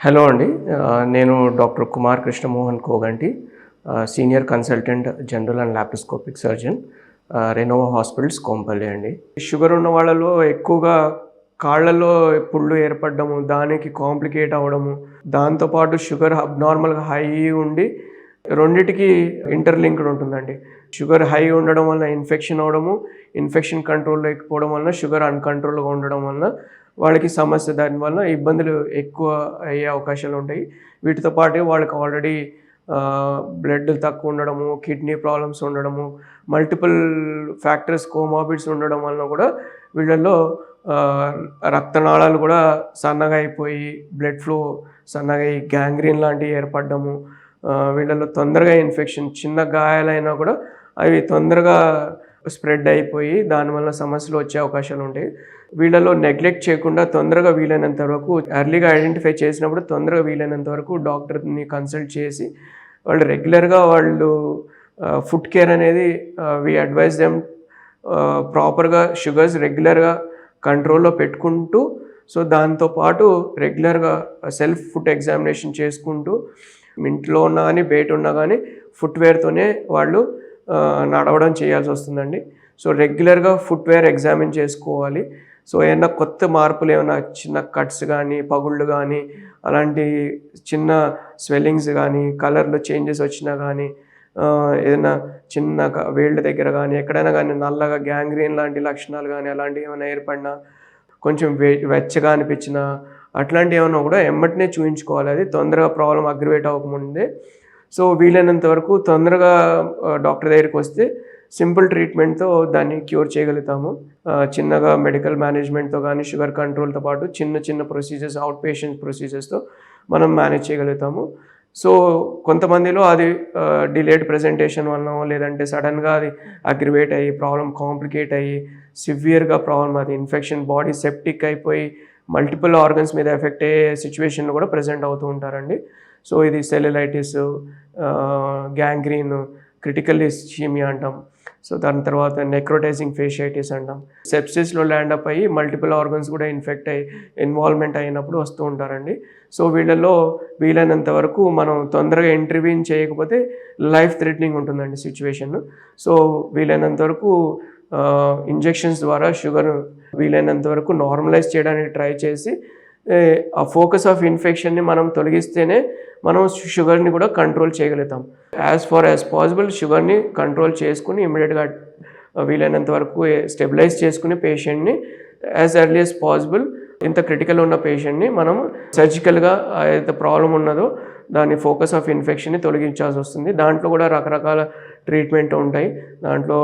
Hello అండి. నేను doctor Kumar Krishnamohan Koganti, senior consultant general and laparoscopic surgeon, Renova hospitals Kompally అండి. Sugar ఉన్న వాళ్ళలో ఎక్కువగా కాళ్ళలో పుళ్ళు ఏర్పడము, దానికి కాంప్లికేట్ అవ్వడము, దాంతోపాటు షుగర్ అబ్నార్మల్గా హై ఉండి రెండిటికి ఇంటర్లింక్డ్ ఉంటుందండి. షుగర్ హై ఉండడం వల్ల ఇన్ఫెక్షన్ అవ్వడము, ఇన్ఫెక్షన్ కంట్రోల్ లేకపోవడం వల్ల షుగర్ అన్‌కంట్రోల్‌గా ఉండడం వల్ల వాళ్ళకి సమస్య. దానివల్ల ఇబ్బందులు ఎక్కువ అయ్యే అవకాశాలు ఉంటాయి. వీటితో పాటే వాళ్ళకి ఆల్రెడీ బ్లడ్ తక్కువ ఉండడము, కిడ్నీ ప్రాబ్లమ్స్ ఉండడము, మల్టిపుల్ ఫ్యాక్టర్స్ కోమార్బిడ్స్ ఉండడం వలన కూడా వీళ్ళల్లో రక్తనాళాలు కూడా సన్నగా అయిపోయి, బ్లడ్ ఫ్లో సన్నగా అయ్యి గ్యాంగ్రీన్ లాంటివి ఏర్పడడము, వీళ్ళలో తొందరగా ఇన్ఫెక్షన్, చిన్న గాయాలైనా కూడా అవి తొందరగా స్ప్రెడ్ అయిపోయి దానివల్ల సమస్యలు వచ్చే అవకాశాలు ఉంటాయి. వీళ్ళలో నెగ్లెక్ట్ చేయకుండా తొందరగా వీలైనంత వరకు ఎర్లీగా ఐడెంటిఫై చేసినప్పుడు తొందరగా వీలైనంత వరకు డాక్టర్ని కన్సల్ట్ చేసి వాళ్ళు రెగ్యులర్గా ఫుడ్ కేర్ అనేది వి అడ్వైజ్ దెమ్ ప్రాపర్గా షుగర్స్ రెగ్యులర్గా కంట్రోల్లో పెట్టుకుంటూ, సో దాంతోపాటు రెగ్యులర్గా సెల్ఫ్ ఫుడ్ ఎగ్జామినేషన్ చేసుకుంటూ, ఇంట్లో ఉన్నా కానీ బయట ఉన్నా కానీ ఫుట్వేర్తోనే వాళ్ళు నడవడం చేయాల్సి వస్తుందండి. సో రెగ్యులర్గా ఫుట్వేర్ ఎగ్జామిన్ చేసుకోవాలి. సో ఏమైనా కొత్త మార్పులు, ఏమైనా చిన్న కట్స్ కానీ, పగుళ్ళు కానీ, అలాంటి చిన్న స్వెల్లింగ్స్ కానీ, కలర్లో చేంజెస్ వచ్చినా కానీ, ఏదైనా చిన్న వేళ్ళ దగ్గర కానీ ఎక్కడైనా కానీ నల్లగా గ్యాంగ్రీన్ లాంటి లక్షణాలు కానీ అలాంటివి ఏమైనా ఏర్పడినా, కొంచెం వెచ్చగా అనిపించినా, అట్లాంటివి ఏమైనా కూడా ఎమ్మటనే చూయించుకోవాలి. అది తొందరగా ప్రాబ్లం అగ్రివేట్ అవ్వకముందే. సో వీలైనంత వరకు తొందరగా డాక్టర్ దగ్గరికి వస్తే సింపుల్ ట్రీట్మెంట్తో దాన్ని క్యూర్ చేయగలుగుతాము. చిన్నగా మెడికల్ మేనేజ్మెంట్తో కానీ, షుగర్ కంట్రోల్తో పాటు చిన్న చిన్న ప్రొసీజర్స్, అవుట్ పేషెంట్ ప్రొసీజర్స్తో మనం మేనేజ్ చేయగలుగుతాము. సో కొంతమందిలో అది డిలేడ్ ప్రెజెంటేషన్ వలన, లేదంటే సడన్గా అది అగ్రివేట్ అయ్యి ప్రాబ్లం కాంప్లికేట్ అయ్యి సివియర్గా ప్రాబ్లం, అది ఇన్ఫెక్షన్ బాడీ సెప్టిక్ అయిపోయి మల్టిపుల్ ఆర్గన్స్ మీద ఎఫెక్ట్ అయ్యే సిచ్యువేషన్లో కూడా ప్రెజెంట్ అవుతూ ఉంటారండి. సో ఇది సెల్యులైటిస్, గ్యాంగ్రీన్, క్రిటికల్ ఇస్చీమియా అంటాం. సో దాని తర్వాత నెక్రోటైజింగ్ ఫేషియైటిస్ అంటాం. సెప్సిస్లో ల్యాండ్ అప్ అయ్యి మల్టిపుల్ ఆర్గన్స్ కూడా ఇన్ఫెక్ట్ అయ్యి ఇన్వాల్వ్మెంట్ అయినప్పుడు వస్తూ ఉంటారండి. సో వీళ్ళల్లో వీలైనంత వరకు మనం తొందరగా ఇంటర్వ్యూన్ చేయకపోతే లైఫ్ థ్రెటనింగ్ ఉంటుందండి సిచ్యువేషన్. సో వీలైనంత వరకు ఇంజెక్షన్స్ ద్వారా షుగర్ వీలైనంత వరకు నార్మలైజ్ చేయడానికి ట్రై చేసి, ఆ ఫోకస్ ఆఫ్ ఇన్ఫెక్షన్ని మనం తొలగిస్తేనే మనం షుగర్ని కూడా కంట్రోల్ చేయగలుగుతాం. యాజ్ ఫార్ యాజ్ పాసిబుల్ షుగర్ని కంట్రోల్ చేసుకుని ఇమీడియట్గా వీలైనంత వరకు స్టెబిలైజ్ చేసుకుని పేషెంట్ని యాజ్ ఎర్లీ యాజ్ పాసిబుల్, ఇంత క్రిటికల్ ఉన్న పేషెంట్ని మనం సర్జికల్గా ఏదైతే ప్రాబ్లం ఉన్నదో దాని ఫోకస్ ఆఫ్ ఇన్ఫెక్షన్ని తొలగించాల్సి వస్తుంది. దాంట్లో కూడా రకరకాల ట్రీట్మెంట్ ఉంటాయి. దాంట్లో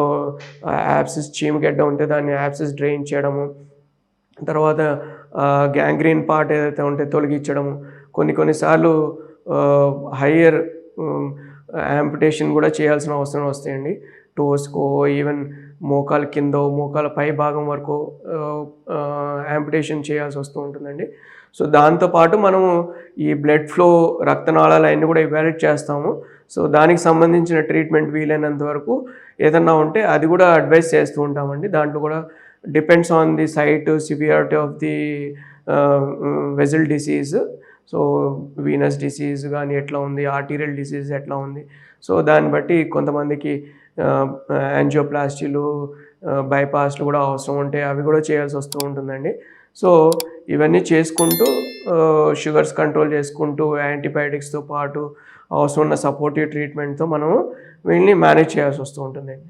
యాబ్సిస్, చీమగడ్డ ఉంటే దాన్ని యాబ్సిస్ డ్రైన్ చేయడము, తర్వాత గ్యాంగ్రీన్ పార్ట్ ఏదైతే ఉంటే తొలగించడము, కొన్నిసార్లు హయ్యర్ యాంపుటేషన్ కూడా చేయాల్సిన అవసరం వస్తాయండి. టోస్కో, ఈవెన్ మోకాల కిందో మోకాల పై భాగం వరకు యాంపుటేషన్ చేయాల్సి వస్తూ ఉంటుందండి. సో దాంతోపాటు మనము ఈ బ్లడ్ ఫ్లో, రక్తనాళాలు అవన్నీ కూడా ఎవాల్యుయేట్ చేస్తాము. సో దానికి సంబంధించిన ట్రీట్మెంట్ వీలైనంత వరకు ఏదన్నా ఉంటే అది కూడా అడ్వైస్ చేస్తూ ఉంటామండి. దాంట్లో కూడా depends on the site, severity of the vessel disease. So venous disease కానీ ఎట్లా ఉంది, ఆర్టీరియల్ డిసీజ్ ఎట్లా ఉంది, సో దాన్ని బట్టి కొంతమందికి యాంజియోప్లాస్టీలు, బైపాస్లు కూడా అవసరం ఉంటే అవి కూడా చేయాల్సి వస్తూ ఉంటుందండి. సో ఇవన్నీ చేసుకుంటూ షుగర్స్ కంట్రోల్ చేసుకుంటూ యాంటీబయాటిక్స్తో పాటు అవసరం ఉన్న సపోర్టివ్ ట్రీట్మెంట్తో మనం వీళ్ళని మేనేజ్ చేయాల్సి వస్తూ ఉంటుందండి.